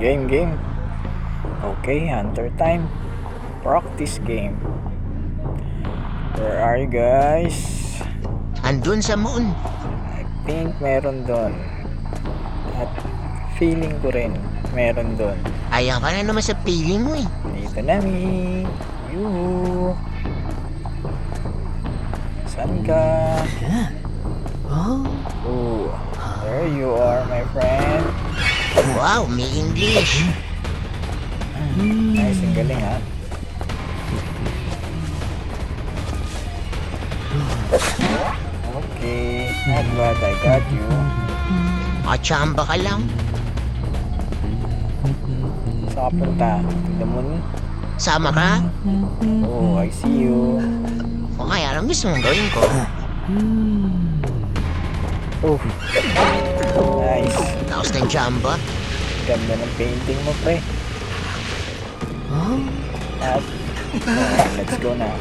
Game. Okay, hunter time. Practice game. Where are you guys? Andun sa moon. I think meron doon. At feeling ko rin meron doon. Ayan ka na naman sa feeling mo eh. Dito na mi. Yuhu. Saan ka? Oh, there you are, my friend. Wow, may English. Nice, ang galing ha. Okay, not bad, I got you. Machamba ka lang. Saan ka punta? To the moon? Sama ka? Oh, I see you. O kaya anong gusto mong gawin ko? Oh, nice. Tapos ng chamba. Ganda ng painting mo, pre. At, let's go na.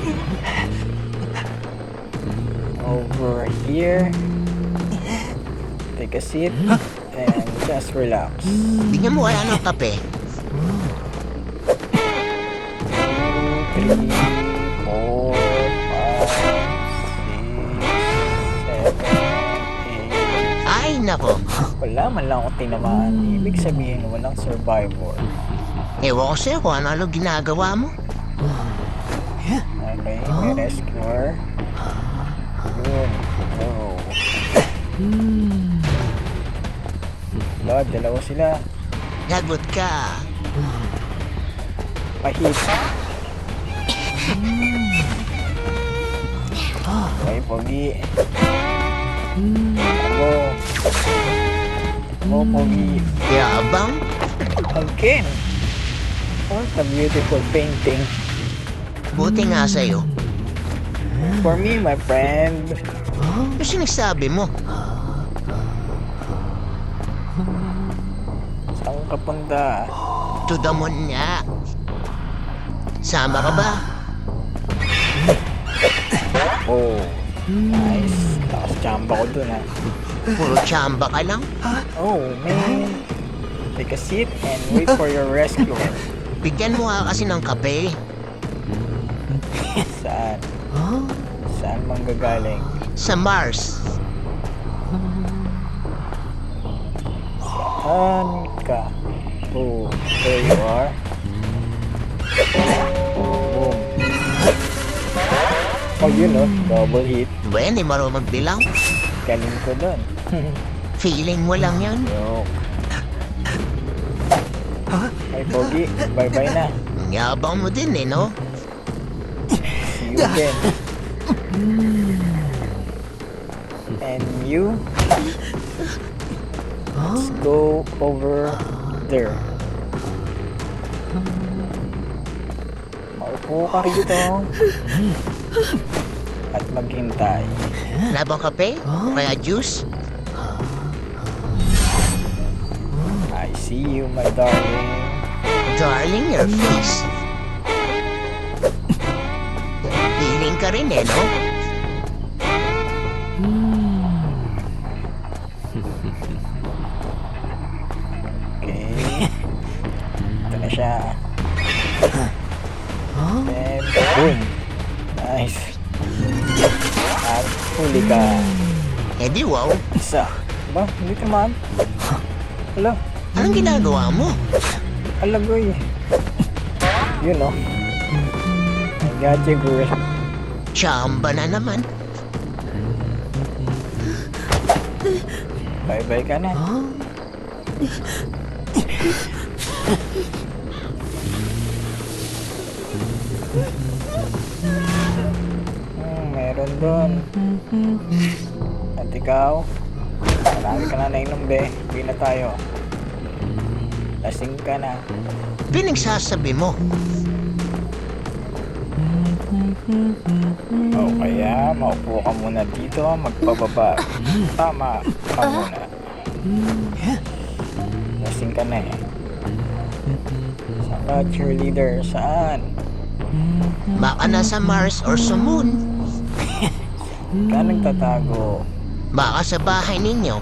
Over here. Take a seat and just relax. Bigyan mo kaya ng kape. 2, 3, 4, 5, 6, 7, 8. Ay, nako. Wala man lang akong tinamaan. Ibig sabihin, walang survivor. Ewan ko sa'yo kung ano ginagawa mo. Okay, may rescuer. Yun. Oh. Lord, dalawa sila. Lagot ka. Pahit. Okay, pogi. Ako, pogi. Yabang. Again. What a beautiful painting. Buti nga sa'yo. For me, my friend. Ano sinasabi mo? Saan ka punta? To the moon nga. Sama ka ba? Oh, nice. Tapos chamba ko dun ha. Puro chamba ka lang? Oh, man. Take a seat and wait for your rescuer. Bigyan mo nga kasi ng kape. Saan? Saan manggagaling? Sa Mars. Saan ka? Oh, there you are. Boom. Oh, yun oh, double hit. Ba yan, di marunong magbilang? Galing ko dun. Feeling mo lang yan. Joke. Ay, Pogi, bye-bye na. Ang yabang mo din eh, no? See you again. And you? Let's go over there. Maupo ka rito. At maghintay. Wala bang kape? O kaya juice? I see you, my darling. Darling, your face. Feeling ka rin eh, no? Okay. Ito na siya. And boom. Nice. At huli ka. Eh di wow. Isa. Ba? Hindi naman. Hala. Anong ginagawa mo? Alagoy. You know. I got you, girl. Chamba na naman. Bye-bye ka na. Meron doon. At ikaw? Marami ka na nainom, be. Hindi na tayo. Lasing ka na. Pinagsasabi mo. O kaya, maupo ka muna dito, magpababa. Tama ka muna. Lasing ka na eh. Saan ka, cheerleader? Saan? Baka nasa Mars or sa Moon. Ka nagtatago. Baka sa bahay ninyo.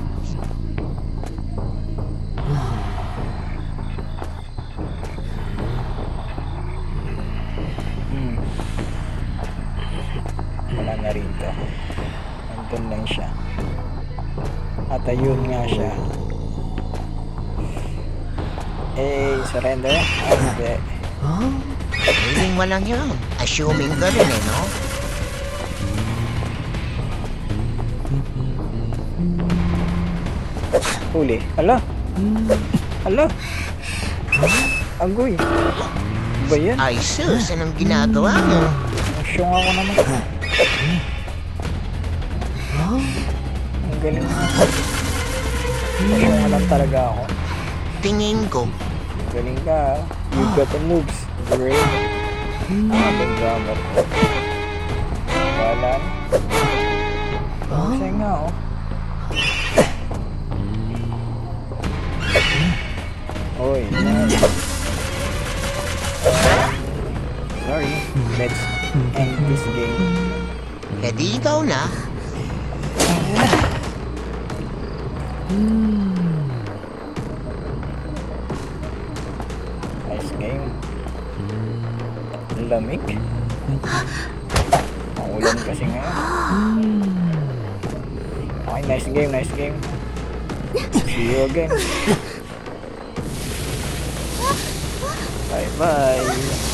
ayun nga siya. Surrender? Hindi. Feeling mo lang yun. Assuming ka rin eh, no? Huli. Hala? Hala? Agoy. Ba yan? Ay sus, anong ginagawa mo? Masyong ako naman. Ang galing nga. Masyong lang talaga ako. Tingin ko. Galing ka. You got the moves. Great. Ang drummer. Wala na. Kasi nga oh. Oy, nice. Sorry. Let's end this game. E di ikaw na. Nice game. Ang lamig. Ang ulan kasi ngayon. Okay, nice game, nice game. See you again. Bye-bye.